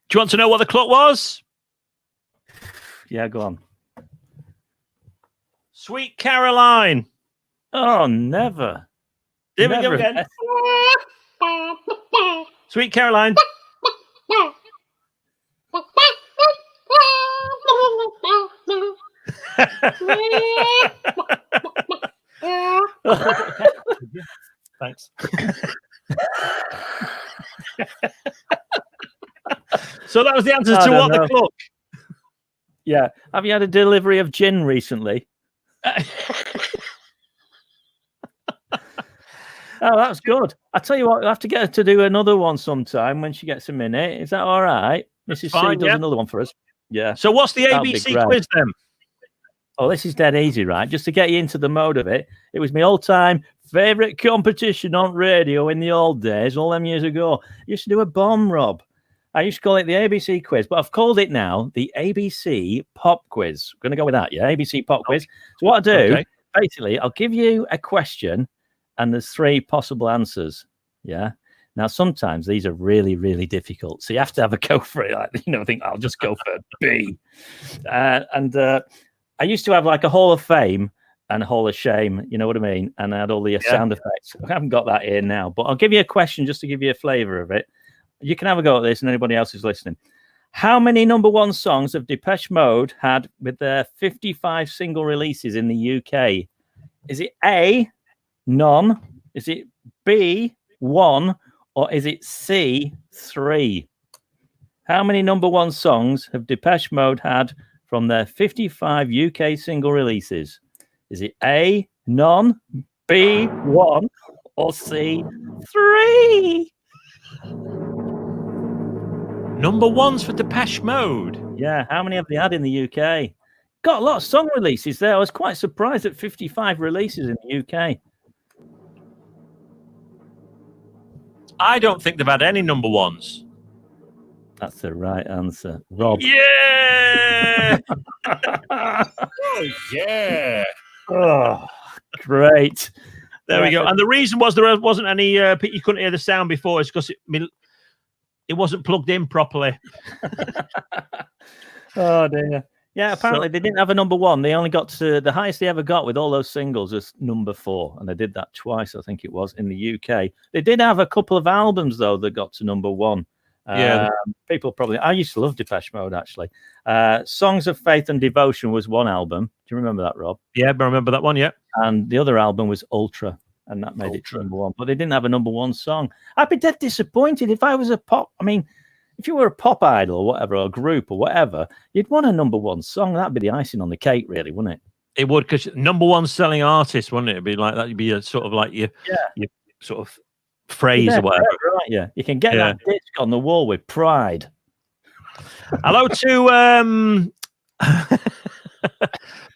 Do you want to know what the cluck was? Yeah, go on. Sweet Caroline. Oh, never. Here we go again. Sweet Caroline. Thanks. So that was the answer to What the Cluck. Yeah. Have you had a delivery of gin recently? Oh, that's good. I tell you what, we'll have to get her to do another one sometime when she gets a minute. Is that all right? Mrs. C does another one for us. Yeah. So what's the ABC quiz then? Oh, this is dead easy, right? Just to get you into the mode of it. It was my all-time favourite competition on radio in the old days, all them years ago. I used to do a bomb, Rob. I used to call it the ABC quiz, but I've called it now the ABC Pop Quiz. I'm going to go with that, yeah? ABC Pop Quiz. So what I do, basically, I'll give you a question and there's 3 possible answers, yeah? Now, sometimes these are really, really difficult. So you have to have a go for it. Like, think I'll just go for B. I used to have like a Hall of Fame and a Hall of Shame, you know what I mean? And I had all the sound effects. I haven't got that here now, but I'll give you a question just to give you a flavour of it. You can have a go at this and anybody else who's listening. How many #1 songs have Depeche Mode had with their 55 single releases in the UK? Is it A, none? Is it B, 1? Or is it C, 3? How many #1 songs have Depeche Mode had from their 55 UK single releases? Is it A, none, B, 1, or C, 3? #1s for Depeche Mode. Yeah, how many have they had in the UK? Got a lot of song releases there. I was quite surprised at 55 releases in the UK. I don't think they've had any number ones. That's the right answer, Rob. Yeah. Oh yeah. Oh, great. There we go. And the reason was there wasn't any. You couldn't hear the sound before. It's because it wasn't plugged in properly. Oh dear. Yeah, apparently they didn't have a number one. They only got to the highest they ever got with all those singles was number 4, and they did that twice, I think it was, in the UK. They did have a couple of albums though that got to number 1. Yeah, people probably. I used to love Depeche Mode actually. Songs of Faith and Devotion was one album. Do you remember that, Rob? Yeah, I remember that one. Yeah, and the other album was Ultra, and that made it to number 1. But they didn't have a number 1 song. I'd be dead disappointed if I was a pop. I mean, if you were a pop idol or whatever, or a group or whatever, you'd want a number 1 song. That'd be the icing on the cake, really, wouldn't it? It would, because number 1 selling artist, wouldn't it? It'd be like that. You'd be a sort of like your sort of phrase or whatever. Right, yeah. You can get that disc on the wall with pride. Hello to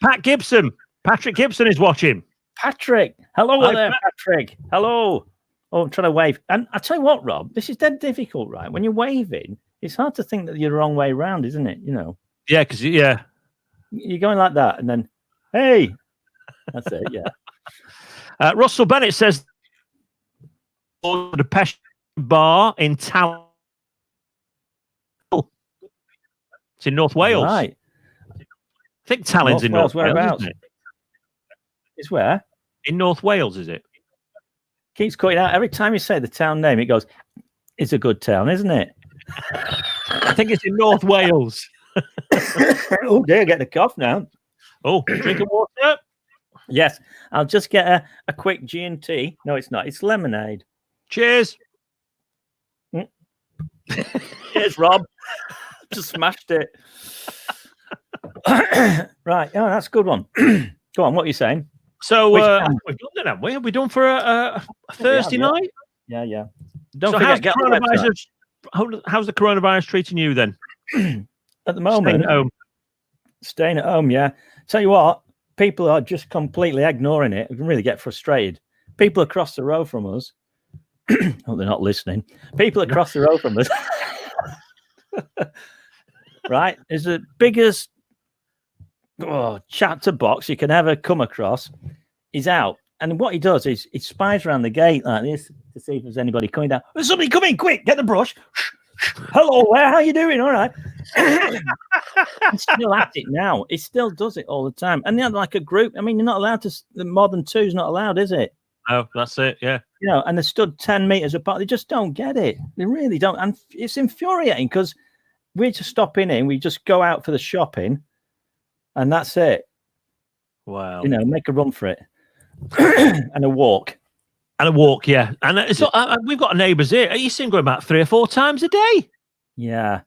Pat Gibson. Patrick Gibson is watching. Patrick, hello there, Patrick. Hello. Oh, I'm trying to wave. And I tell you what, Rob, this is dead difficult, right? When you're waving, it's hard to think that you're the wrong way around, isn't it? You know? Yeah, because you're going like that, and then, hey, that's it. Yeah. Russell Bennett says the Depeche bar in Tal. It's in North Wales. Right. I think Tallinn's in North Wales. Whereabouts? It's where? In North Wales, is it? Keeps cutting out. Every time you say the town name, it goes, it's a good town, isn't it? I think it's in North Wales. Oh, dear, get the cough now. Oh, drinking water? Yes. I'll just get a quick G&T. No, it's not. It's lemonade. Cheers. Cheers, Rob. Just smashed it. Right. Oh, that's a good one. Go on. What are you saying? So we've done it, haven't we? Have we done for a Thursday night? Yeah. Don't so forget, how's the coronavirus treating you then? At the moment, staying at home. Yeah. Tell you what, people are just completely ignoring it. We can really get frustrated. People across the road from us. Oh, they're not listening. People across the road from us. Right, is the biggest chatterbox you can ever come across. He's out, and what he does is he spies around the gate like this to see if there's anybody coming down. There's somebody coming! Quick, get the brush. Hello there, how you doing? All right. He's still at it now. He still does it all the time, and they're like a group. I mean, you're not allowed to. More than 2 is not allowed, is it? Oh, that's it. Yeah. You know, and they stood 10 meters apart. They just don't get it. They really don't, and it's infuriating because we just stop in, we just go out for the shopping, and that's it. Wow. You know, make a run for it. And a walk. Yeah. And it's we've got neighbours here. You see them going about 3 or 4 times a day. Yeah.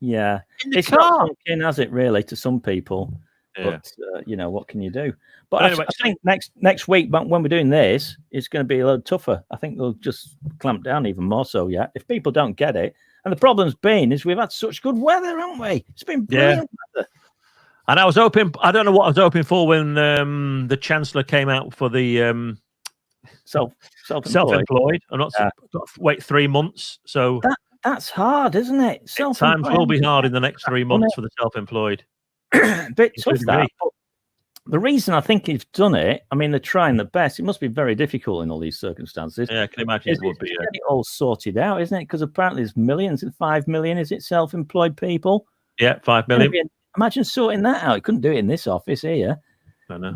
It's car. not sunk in, has it, really, to some people? Yeah. But, you know, what can you do? But anyway, I think next week, when we're doing this, it's going to be a little tougher. I think they'll just clamp down even more so, yeah. If people don't get it. And the problem's been is we've had such good weather, haven't we? It's been brilliant weather. And I was hoping, I don't know what I was hoping for when the Chancellor came out for the self-employed. I'm not got to wait 3 months. So that's hard, isn't it? Times will be hard in the next 3 months for the self-employed. Bit tough that. The reason I think he's done it, I mean, they're trying the best. It must be very difficult in all these circumstances. Yeah, I can imagine it would be. Get it all sorted out, isn't it? Because apparently there's millions, 5 million, is it, self-employed people? Yeah, 5 million. Imagine sorting that out. You couldn't do it in this office here. I know.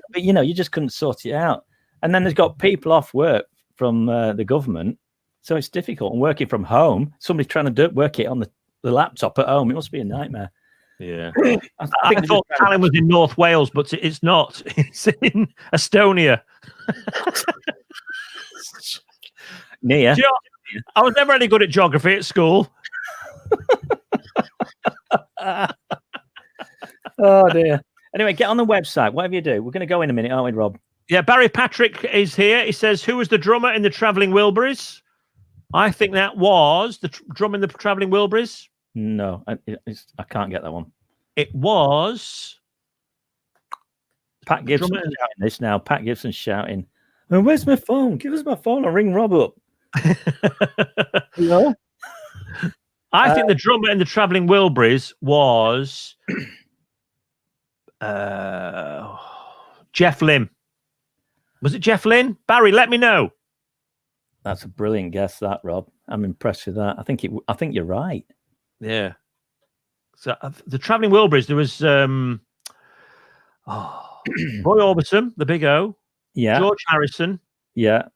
But, you know, you just couldn't sort it out. And then there's got people off work from the government. So it's difficult. And working from home, somebody trying to work it on the laptop at home, it must be a nightmare. Yeah. I thought Tallinn was in North Wales, but it's not. It's in Estonia. Near. I was never any good at geography at school. Oh, dear. Anyway, get on the website. Whatever you do. We're going to go in a minute, aren't we, Rob? Yeah, Barry Patrick is here. He says, who was the drummer in the Travelling Wilburys? I think that was the drummer in the Travelling Wilburys. No, I can't get that one. It was Pat Gibson shouting this now. Pat Gibson's shouting, "Oh, where's my phone? Give us my phone. I'll ring Rob up." No? I think the drummer in the Traveling Wilburys was Jeff Lynne. Was it Jeff Lynne? Barry, let me know. That's a brilliant guess, that, Rob. I'm impressed with that. I think you're right. Yeah. So the Traveling Wilburys, there was Roy Orbison, the Big O. Yeah. George Harrison. Yeah.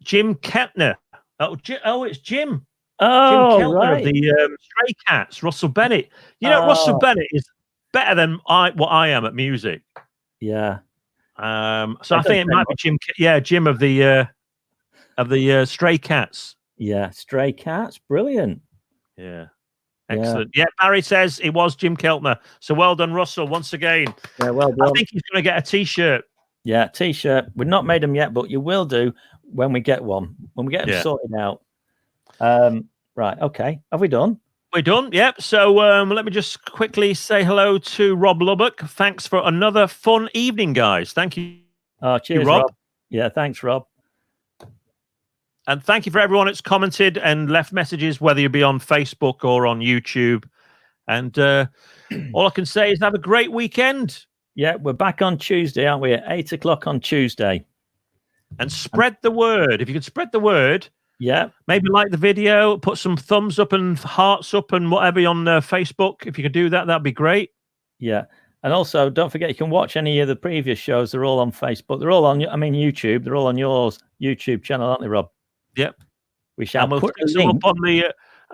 Jim Keltner. It's Jim. Oh, Jim Keltner right. of the Stray Cats. Russell Bennett. You know, Russell Bennett is better than what I am at music. Yeah. So I think it might be Jim. Yeah, Jim of the Stray Cats. Yeah, Stray Cats. Brilliant. Yeah. Excellent. Yeah, Barry says it was Jim Keltner. So well done, Russell, once again. Yeah, well done. I think he's going to get a T-shirt. Yeah, T-shirt. We've not made them yet, but you will do when we get one. When we get them sorted out. Right. Okay. Have we done? We're done. Yep. So let me just quickly say hello to Rob Lubbock. Thanks for another fun evening, guys. Thank you. Oh, cheers, Rob. Yeah, thanks, Rob. And thank you for everyone that's commented and left messages, whether you be on Facebook or on YouTube. And all I can say is have a great weekend. Yeah, we're back on Tuesday, aren't we? At 8:00 on Tuesday. And spread the word. If you could spread the word. Yeah. Maybe like the video, put some thumbs up and hearts up and whatever on Facebook. If you could do that, that'd be great. Yeah. And also, don't forget, you can watch any of the previous shows. They're all on Facebook. They're all on, YouTube. They're all on yours YouTube channel, aren't they, Rob? Yep. We shall put stick them up on the.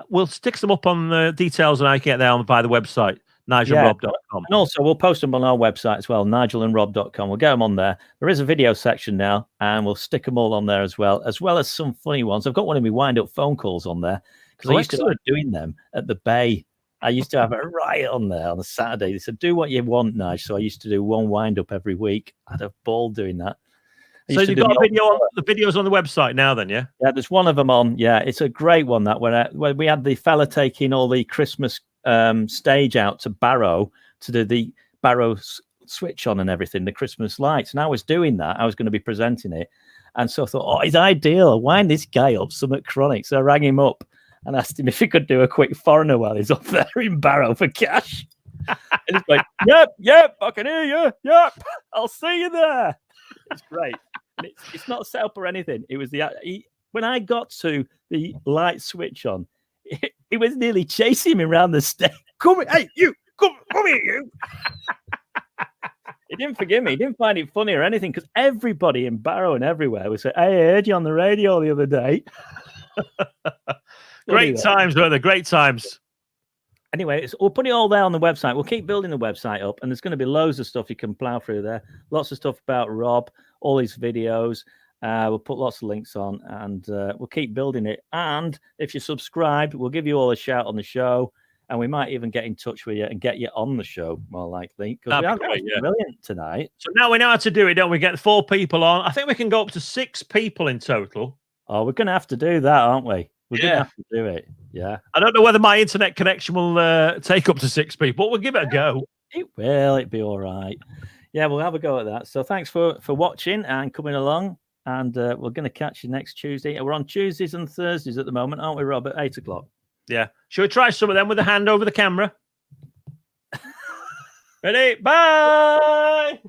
We'll stick them up on the details, and I can get there by the website, nigelrob.com. And also, we'll post them on our website as well, nigelandrob.com. We'll get them on there. There is a video section now, and we'll stick them all on there as well as some funny ones. I've got one of my wind-up phone calls on there because I used to like doing them at the Bay. I used to have a riot on there on a Saturday. They said, do what you want, Nige. So I used to do one wind-up every week. I had a ball doing that. So you've got a video on the videos on the website now, then, yeah? Yeah, there's one of them on. Yeah, it's a great one. That when we had the fella taking all the Christmas stage out to Barrow to do the Barrow switch on and everything, the Christmas lights. And I was doing that. I was going to be presenting it, and so I thought, oh, it's ideal. I'll wind this guy up some chronic. So I rang him up and asked him if he could do a quick foreigner while he's up there in Barrow for cash. And he's like, yep, I can hear you. Yep, I'll see you there. It's great. And it's not set up or anything. It was when I got to the light switch on, it was nearly chasing me around the stage. Come here, hey, you, come here, you. He didn't forgive me. He didn't find it funny or anything because everybody in Barrow and everywhere was saying, hey, I heard you on the radio the other day. Great times, weren't they? Great times. Anyway, we'll put it all there on the website. We'll keep building the website up, and there's going to be loads of stuff you can plow through there. Lots of stuff about Rob, all his videos. We'll put lots of links on, and we'll keep building it. And if you subscribe, we'll give you all a shout on the show, and we might even get in touch with you and get you on the show, more likely. Because brilliant tonight. So now we know how to do it, don't we? Get 4 people on. I think we can go up to 6 people in total. Oh, we're going to have to do that, aren't we? We're going to have to do it. Yeah. I don't know whether my internet connection will take up to 6 people, but we'll give it a go. It will. It'll be all right. Yeah, we'll have a go at that. So thanks for watching and coming along. And we're going to catch you next Tuesday. We're on Tuesdays and Thursdays at the moment, aren't we, Rob, at 8:00? Yeah. Shall we try some of them with a hand over the camera? Ready? Bye!